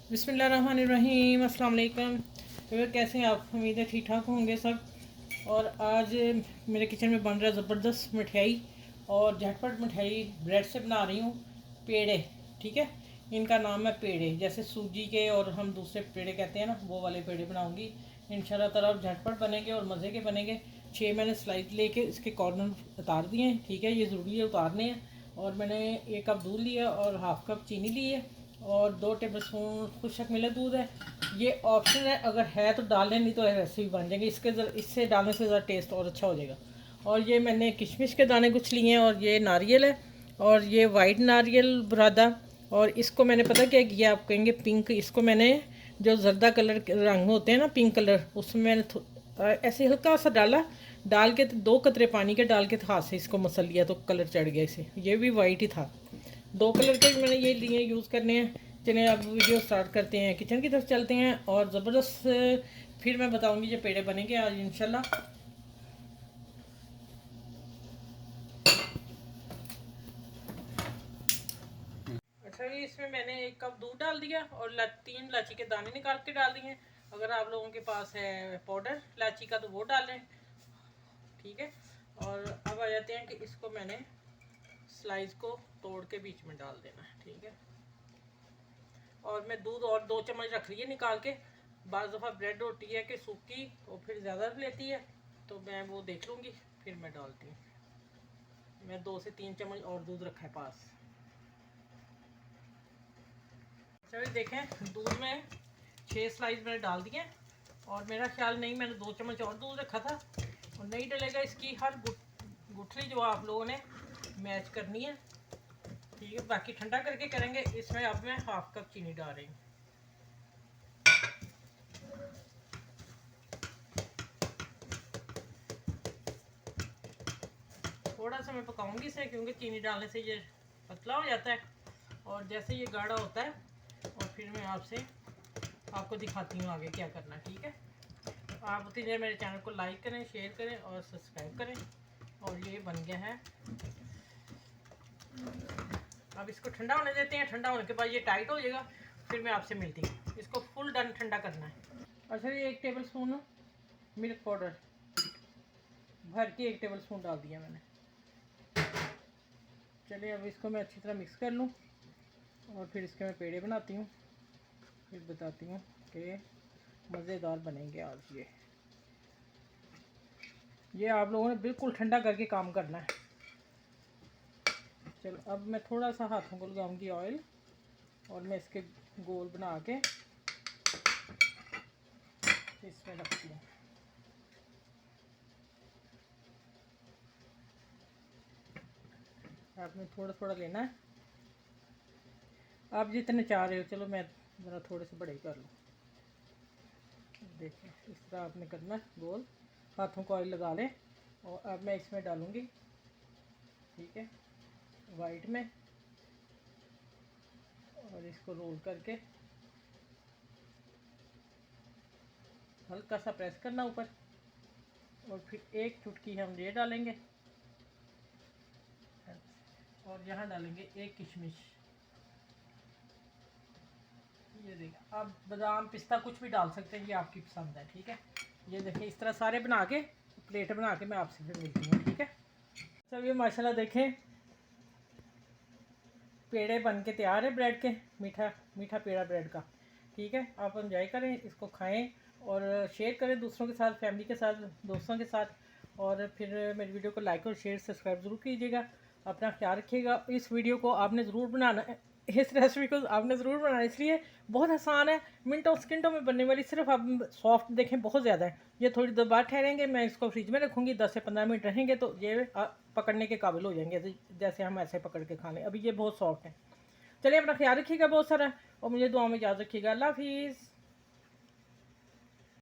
बिस्मिल्लाहिर्रहमानिर्रहीम, अस्सलाम वालेकुम। तो कैसे हैं आप? उम्मीद है ठीक ठाक होंगे सब। और आज मेरे किचन में बन रहा है ज़बरदस्त मिठाई, और झटपट मिठाई ब्रेड से बना रही हूँ। पेड़े, ठीक है। इनका नाम है पेड़े, जैसे सूजी के और हम दूसरे पेड़े कहते हैं ना, वो वाले पेड़े बनाऊँगी इंशाल्लाह ताला। झटपट बनेंगे और मज़े के बनेंगे। 6 मैंने स्लाइस लेके इसके कॉर्नर उतार दिए हैं, ठीक है। ये ज़रूरी है उतारने हैं। और मैंने 1 कप दूध लिया और हाफ़ कप चीनी ली है, और 2 टेबल स्पून खुशक मिला दूध है। ये ऑप्शन है, अगर है तो डाल लें, नहीं तो ऐसे भी बन जाएंगे। इससे डालने से ज़रा टेस्ट और अच्छा हो जाएगा। और ये मैंने किशमिश के दाने कुछ लिए हैं, और ये नारियल है, और ये वाइट नारियल बुरादा। और इसको मैंने पता क्या किया, आप कहेंगे पिंक, इसको मैंने जो जर्दा कलर के रंग होते हैं ना, पिंक कलर, उसमें मैंने ऐसे हल्का सा डाला, डाल के 2 कतरे पानी के डाल के हाथ से इसको मसल लिया तो कलर चढ़ गया इसे। ये भी वाइट ही था। 2 कलर के मैंने ये लिए, यूज़ करने हैं। चलिए अब वीडियो स्टार्ट करते हैं, किचन की तरफ चलते हैं, और ज़बरदस्त फिर मैं बताऊंगी जो पेड़े बनेंगे आज इंशाल्लाह। अच्छा जी, इसमें मैंने 1 कप दूध डाल दिया, और 3 इलायची के दाने निकाल के डाल दिए। अगर आप लोगों के पास है पाउडर इलायची का तो वो डालें, ठीक है। और अब आ जाते हैं कि इसको मैंने स्लाइस को तोड़ के बीच में डाल देना है, ठीक है। और मैं दूध और 2 चम्मच रख रही है निकाल के। बाज़ दफ़ा ब्रेड होती है कि सूखी और फिर ज़्यादा लेती है, तो मैं वो देख लूँगी फिर मैं डालती हूँ। मैं 2 से 3 चम्मच और दूध रखा है पास। चलिए देखें, दूध में 6 स्लाइस मैंने डाल दिए, और मेरा ख्याल नहीं, मैंने 2 चम्मच और दूध रखा था। और नहीं डलेगा, इसकी हर गुठली जो आप लोगों ने मैच करनी है, ठीक है। बाकी ठंडा करके करेंगे। इसमें अब मैं हाफ कप चीनी डाल रही हूँ। थोड़ा सा मैं पकाऊंगी इसे, क्योंकि चीनी डालने से ये पतला हो जाता है, और जैसे ये गाढ़ा होता है और फिर मैं आपको दिखाती हूँ आगे क्या करना है, ठीक है। आप उतनी देर मेरे चैनल को लाइक करें, शेयर करें और सब्सक्राइब करें। और ये बन गया है। अब इसको ठंडा होने देते हैं। ठंडा होने के बाद ये टाइट हो जाएगा, फिर मैं आपसे मिलती हूँ। इसको फुल डन ठंडा करना है। अच्छा, ये 1 टेबल स्पून मिल्क पाउडर भर के 1 टेबल स्पून डाल दिया मैंने। चलिए अब इसको मैं अच्छी तरह मिक्स कर लूँ, और फिर इसके मैं पेड़े बनाती हूँ, फिर बताती हूँ कि मज़ेदार बनेंगे आज। ये आप लोगों ने बिल्कुल ठंडा करके काम करना है। चलो अब मैं थोड़ा सा हाथों को लगाऊंगी ऑयल, और मैं इसके गोल बना के इसमें रखती हूँ। आपने थोड़ा थोड़ा लेना है, आप जितने चाह रहे हो। चलो मैं ज़रा थोड़े से बड़े कर लूँ। देखिए इस तरह आपने करना है गोल, हाथों को ऑयल लगा लें। और अब मैं इसमें डालूँगी, ठीक है, वाइट में, और इसको रोल करके हल्का सा प्रेस करना ऊपर, और फिर 1 चुटकी हम ये डालेंगे, और यहाँ डालेंगे 1 किशमिश। ये देखिए, आप बादाम पिस्ता कुछ भी डाल सकते हैं, ये आपकी पसंद है, ठीक है। ये देखिए इस तरह सारे बना के प्लेट बना के मैं आपसे फिर मिलती हूँ, ठीक है। सब ये माशाल्लाह देखें, पेड़े बन के तैयार है ब्रेड के। मीठा मीठा पेड़ा ब्रेड का, ठीक है। आप एंजॉय करें, इसको खाएं और शेयर करें दूसरों के साथ, फैमिली के साथ, दोस्तों के साथ। और फिर मेरी वीडियो को लाइक और शेयर सब्सक्राइब ज़रूर कीजिएगा। अपना ख्याल रखिएगा। इस वीडियो को आपने ज़रूर बनाना है, इस रेसिपी को आपने ज़रूर बनाना है, इसलिए बहुत आसान है, मिनटों सेकंडों में बनने वाली। सिर्फ आप सॉफ्ट देखें, बहुत ज़्यादा है। ये थोड़ी देर बाद ठहरेंगे, मैं इसको फ्रिज में रखूँगी, 10 से 15 मिनट रहेंगे तो ये पकड़ने के काबिल हो जाएंगे, जैसे हम ऐसे पकड़ के खा लें। अभी ये बहुत सॉफ्ट है। चलिए अपना ख्याल रखिएगा बहुत सारा, और मुझे दुआ में याद रखिएगा। अल्लाह हाफिज़।